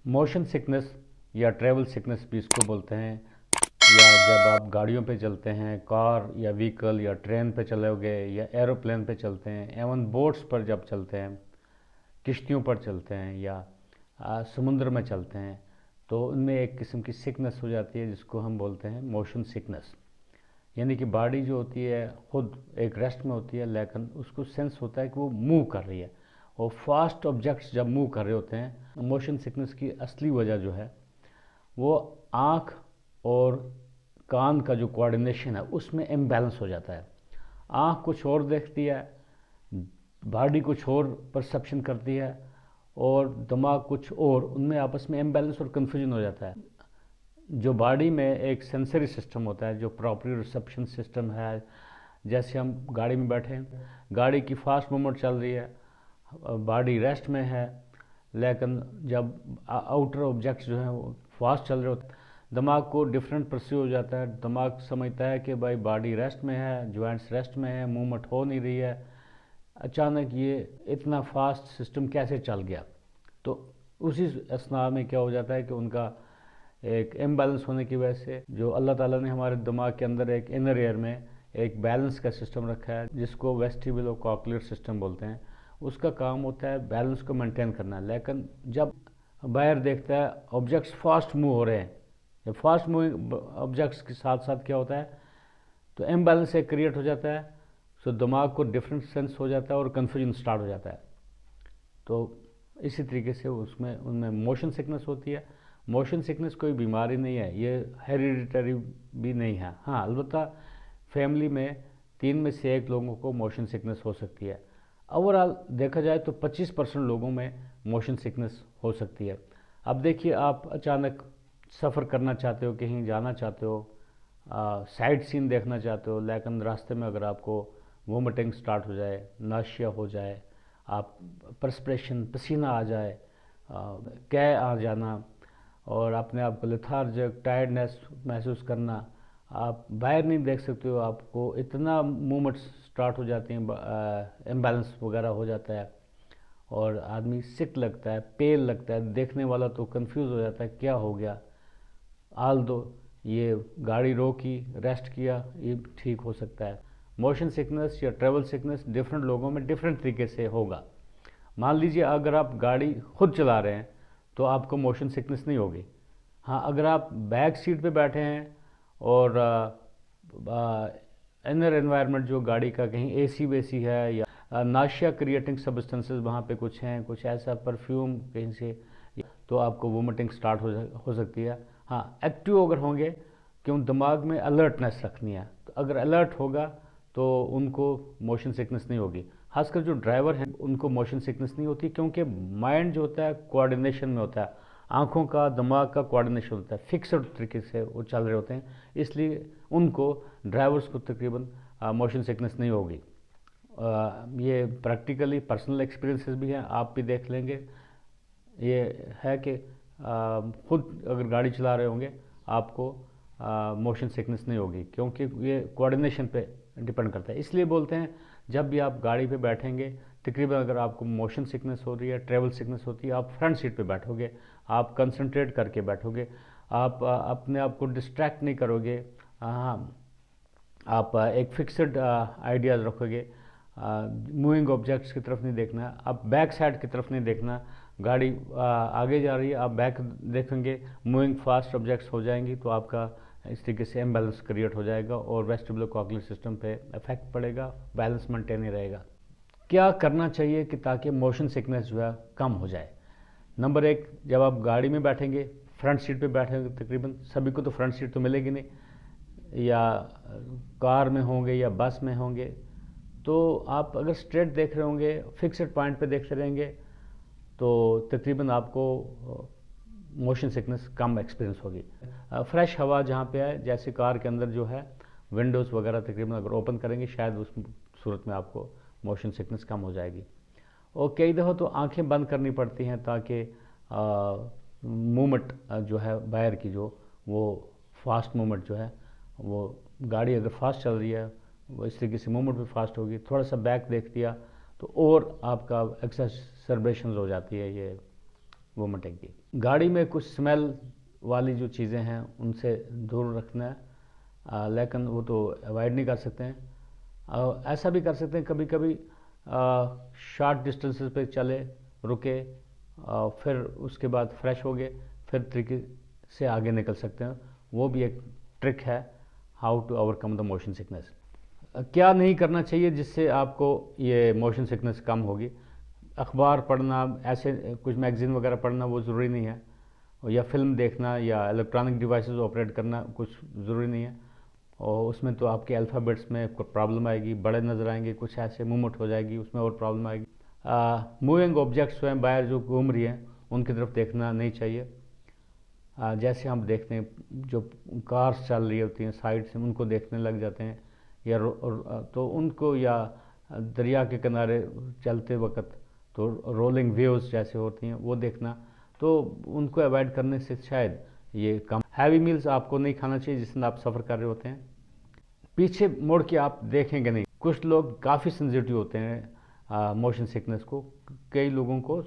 Motion sickness या travel sickness भी इसको बोलते हैं, या जब आप गाड़ियों पे चलते हैं, कार या व्हीकल या ट्रेन पे चलोगे या एरोप्लेन पे चलते हैं, एवं बोट्स पर जब चलते हैं, किश्तियों पर चलते हैं या समुद्र में चलते हैं, तो उनमें एक किस्म की सिकनेस हो जाती है जिसको हम बोलते हैं मोशन सिकनेस। यानी कि बॉडी जो होती है खुद एक रेस्ट में होती है, लेकिन उसको सेंस होता है कि वो मूव कर रही है, और फास्ट ऑब्जेक्ट्स जब मूव कर रहे होते हैं। मोशन सिकनेस की असली वजह जो है वो आँख और कान का जो कोऑर्डिनेशन है उसमें इम्बैलेंस हो जाता है। आँख कुछ और देखती है, बॉडी कुछ और परसेप्शन करती है, और दिमाग कुछ और, उनमें आपस में इम्बैलेंस और कन्फ्यूजन हो जाता है। जो बॉडी में एक सेंसरी सिस्टम होता है, जो प्रॉपरी रिसेप्शन सिस्टम है, जैसे हम गाड़ी में बैठे हैं, गाड़ी की फास्ट मूवमेंट चल रही है, बॉडी रेस्ट में है, लेकिन जब आउटर ऑब्जेक्ट्स जो हैं वो फास्ट चल रहे होते हैं, दिमाग को डिफरेंट परसीव हो जाता है। दिमाग समझता है कि भाई बॉडी रेस्ट में है, जॉइंट्स रेस्ट में है, मूवमेंट हो नहीं रही है, अचानक ये इतना फास्ट सिस्टम कैसे चल गया। तो उसी असना में क्या हो जाता है कि उनका एक इम्बैलेंस होने की वजह से, जो अल्लाह ताला ने हमारे दिमाग के अंदर एक इनर ईयर में एक बैलेंस का सिस्टम रखा है जिसको वेस्टिबुलो कॉक्लियर सिस्टम बोलते हैं, उसका काम होता है बैलेंस को मेंटेन करना। लेकिन जब बाहर देखता है ऑब्जेक्ट्स फास्ट मूव हो रहे हैं, जब फास्ट मूविंग ऑब्जेक्ट्स के साथ साथ क्या होता है, तो इम्बैलेंस एक क्रिएट हो जाता है। सो दिमाग को डिफरेंट सेंस हो जाता है और कन्फ्यूजन स्टार्ट हो जाता है। तो इसी तरीके से उसमें उनमें मोशन सिकनेस होती है। मोशन सिकनेस कोई बीमारी नहीं है, ये हेरिडिटरी भी नहीं है। हाँ, अलबत्ता फैमिली में 3 में से 1 लोगों को मोशन सिकनेस हो सकती है। ओवरऑल देखा जाए तो 25% लोगों में मोशन सिकनेस हो सकती है। अब देखिए, आप अचानक सफ़र करना चाहते हो, कहीं जाना चाहते हो, साइट सीन देखना चाहते हो, लेकिन रास्ते में अगर आपको वोमिटिंग स्टार्ट हो जाए, नाशिया हो जाए, आप परस्पिरेशन पसीना आ जाए, कै आ जाना, और अपने आप को लेथार्जिक टायर्डनेस महसूस करना, आप बाहर नहीं देख सकते हो, आपको इतना मूवमेंट्स स्टार्ट हो जाती हैं, इम्बैलेंस वगैरह हो जाता है, और आदमी सिक लगता है, पेल लगता है, देखने वाला तो कंफ्यूज हो जाता है क्या हो गया। आल दो ये गाड़ी रोकी, रेस्ट किया, ये ठीक हो सकता है। मोशन सिकनेस या ट्रैवल सिकनेस डिफरेंट लोगों में डिफरेंट तरीके से होगा। मान लीजिए अगर आप गाड़ी खुद चला रहे हैं तो आपको मोशन सिकनेस नहीं होगी। हाँ, अगर आप बैक सीट पे बैठे हैं और इनर एनवायरनमेंट जो गाड़ी का कहीं एसी वेसी है, या नाशिया क्रिएटिंग सब्सटेंसेस वहाँ पे कुछ हैं, कुछ ऐसा परफ्यूम कहीं से, तो आपको वोमिटिंग स्टार्ट हो सकती है। हाँ, एक्टिव अगर होंगे, क्यों दिमाग में अलर्टनेस रखनी है, तो अगर अलर्ट होगा तो उनको मोशन सिकनेस नहीं होगी। खासकर जो ड्राइवर हैं उनको मोशन सिकनेस नहीं होती, क्योंकि माइंड जो होता है कोऑर्डिनेशन में होता है, आँखों का दिमाग का कोऑर्डिनेशन होता है, फिक्सड तरीके से वो चल रहे होते हैं, इसलिए उनको ड्राइवर्स को तकरीबन मोशन सिकनेस नहीं होगी। ये प्रैक्टिकली पर्सनल एक्सपीरियंसेस भी हैं, आप भी देख लेंगे। ये है कि खुद अगर गाड़ी चला रहे होंगे आपको मोशन सिकनेस नहीं होगी, क्योंकि ये कोऑर्डिनेशन पे डिपेंड करता है। इसलिए बोलते हैं जब भी आप गाड़ी पे बैठेंगे, तकरीबन अगर आपको मोशन सिकनेस हो रही है, ट्रैवल सिकनेस होती है, आप फ्रंट सीट पे बैठोगे, आप कंसंट्रेट करके बैठोगे, आप अपने आप को डिस्ट्रैक्ट नहीं करोगे। हाँ, आप एक फिक्स्ड आइडियाज़ रखोगे, मूविंग ऑब्जेक्ट्स की तरफ नहीं देखना, आप बैक साइड की तरफ नहीं देखना। गाड़ी आगे जा रही है, आप बैक देखेंगे, मूविंग फास्ट ऑब्जेक्ट्स हो जाएंगी, तो आपका इस तरीके से इम्बैलेंस क्रिएट हो जाएगा और वेस्टिबुलो कॉक्लियर सिस्टम पे इफेक्ट पड़ेगा, बैलेंस मेंटेन ही रहेगा। क्या करना चाहिए कि ताकि मोशन सिकनेस जो है कम हो जाए? नंबर 1, जब आप गाड़ी में बैठेंगे, फ्रंट सीट पे बैठेंगे, तकरीबन सभी को तो फ्रंट सीट तो मिलेगी नहीं, या कार में होंगे या बस में होंगे, तो आप अगर स्ट्रेट देख रहे होंगे, फिक्स्ड पॉइंट पे देखते रहेंगे, तो तकरीबन आपको मोशन सिकनेस कम एक्सपीरियंस होगी। फ्रेश हवा जहाँ पे है, जैसे कार के अंदर जो है विंडोज़ वगैरह तकरीबन अगर ओपन करेंगे, शायद उस सूरत में आपको मोशन सिकनेस कम हो जाएगी। और कई दफ़ा तो आंखें बंद करनी पड़ती हैं ताकि मूवमेंट जो है बाहर की, जो वो फास्ट मूवमेंट जो है, वो गाड़ी अगर फास्ट चल रही है वो इस तरीके से मूवमेंट भी फास्ट होगी, थोड़ा सा बैक देख दिया तो और आपका एक्सरबेशन हो जाती है, ये वोमिटिंग की। गाड़ी में कुछ स्मेल वाली जो चीज़ें हैं उनसे दूर रखना है, लेकिन वो तो अवॉइड नहीं कर सकते हैं। ऐसा भी कर सकते हैं कभी कभी शॉर्ट डिस्टेंसेस पे चले, रुके, फिर उसके बाद फ्रेश हो गए, फिर तरीके से आगे निकल सकते हैं। वो भी एक ट्रिक है how to overcome the motion sickness. क्या नहीं करना चाहिए जिससे आपको ये मोशन सिकनेस कम होगी? अखबार पढ़ना, ऐसे कुछ मैगज़ीन वगैरह पढ़ना वो ज़रूरी नहीं है, या फिल्म देखना या इलेक्ट्रॉनिक डिवाइसेस ऑपरेट करना कुछ ज़रूरी नहीं है। और उसमें तो आपके अल्फ़ाबेट्स में प्रॉब्लम आएगी, बड़े नज़र आएंगे, कुछ ऐसे मूवमेंट हो जाएगी, उसमें और प्रॉब्लम आएगी। मूविंग ऑब्जेक्ट्स हैं बाहर जो घूम रही हैं उनकी तरफ देखना नहीं चाहिए। जैसे हम देखते हैं जो कार्स चल रही होती हैं साइड से, उनको देखने लग जाते हैं, या तो उनको, या दरिया के किनारे चलते वक्त तो रोलिंग वेव्स जैसे होती हैं वो देखना, तो उनको अवॉइड करने से शायद ये कम। हैवी मील्स आपको नहीं खाना चाहिए जिसमें आप सफ़र कर रहे होते हैं। पीछे मुड़ के आप देखेंगे नहीं। कुछ लोग काफ़ी सेंसिटिव होते हैं मोशन सिकनेस को, कई लोगों को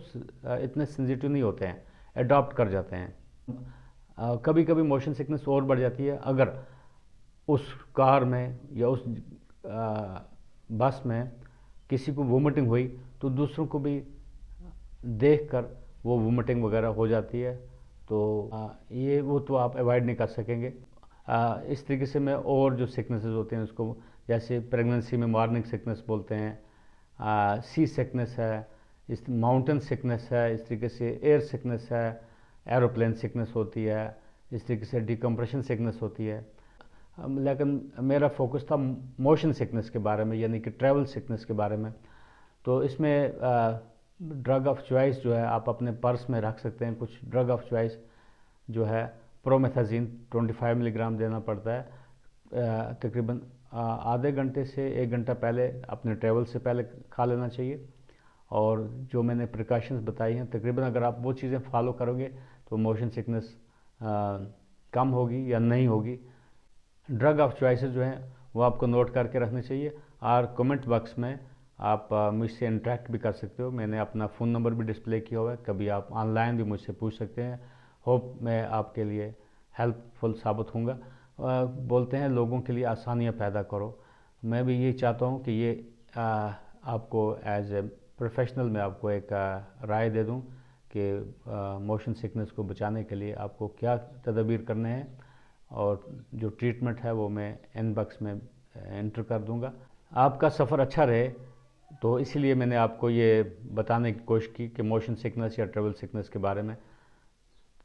इतने सेंसिटिव नहीं होते हैं, अडॉप्ट कर जाते हैं। कभी कभी मोशन सिकनेस और बढ़ जाती है अगर उस कार में या उस बस में किसी को वोमिटिंग हुई तो दूसरों को भी देखकर वो वोमिटिंग वगैरह हो जाती है, तो ये वो तो आप अवॉइड नहीं कर सकेंगे। इस तरीके से मैं और जो सिकनेसेस होते हैं उसको, जैसे प्रेगनेंसी में मॉर्निंग सिकनेस बोलते हैं, सी सिकनेस है, इस माउंटेन सिकनेस है, इस तरीके से एयर सिकनेस है, एरोप्लेन सिकनेस होती है, इस तरीके से डिकम्प्रेशन सिकनेस होती है। लेकिन मेरा फोकस था मोशन सिकनेस के बारे में, यानी कि ट्रैवल सिकनेस के बारे में। तो इसमें ड्रग ऑफ चॉइस जो है आप अपने पर्स में रख सकते हैं। कुछ ड्रग ऑफ चॉइस जो है प्रोमेथाजीन 25 मिलीग्राम देना पड़ता है, तकरीबन आधे घंटे से 1 घंटा पहले, अपने ट्रैवल से पहले खा लेना चाहिए। और जो मैंने प्रिकॉशंस बताई हैं, तकरीबन अगर आप वो चीज़ें फॉलो करोगे तो मोशन सिकनेस कम होगी या नहीं होगी। ड्रग ऑफ चॉइसेस जो हैं वो आपको नोट करके रखने चाहिए, और कमेंट बॉक्स में आप मुझसे इंटरेक्ट भी कर सकते हो। मैंने अपना फ़ोन नंबर भी डिस्प्ले किया हुआ है, कभी आप ऑनलाइन भी मुझसे पूछ सकते हैं। होप मैं आपके लिए हेल्पफुल साबित होऊंगा। बोलते हैं लोगों के लिए आसानियाँ पैदा करो, मैं भी यही चाहता हूँ कि ये आपको एज ए प्रोफेशनल मैं आपको एक राय दे दूँ कि मोशन सिकनेस को बचाने के लिए आपको क्या तदबीर करने हैं, और जो ट्रीटमेंट है वो मैं इनबॉक्स में एंटर कर दूंगा। आपका सफ़र अच्छा रहे, तो इसीलिए मैंने आपको ये बताने की कोशिश की कि मोशन सिकनेस या ट्रैवल सिकनेस के बारे में,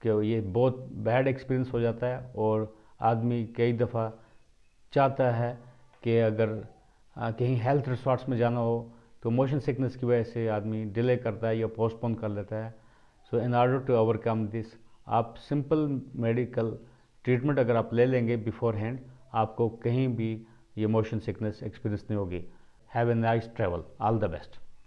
कि ये बहुत बैड एक्सपीरियंस हो जाता है, और आदमी कई दफ़ा चाहता है कि अगर कहीं हेल्थ रिसॉर्ट्स में जाना हो तो मोशन सिकनेस की वजह से आदमी डिले करता है या पोस्टपोन कर लेता है। So in order to overcome this, आप सिंपल मेडिकल ट्रीटमेंट अगर आप ले लेंगे बिफोर हैंड, आपको कहीं भी ये मोशन सिकनेस एक्सपीरियंस नहीं होगी। Have a nice travel, all the best.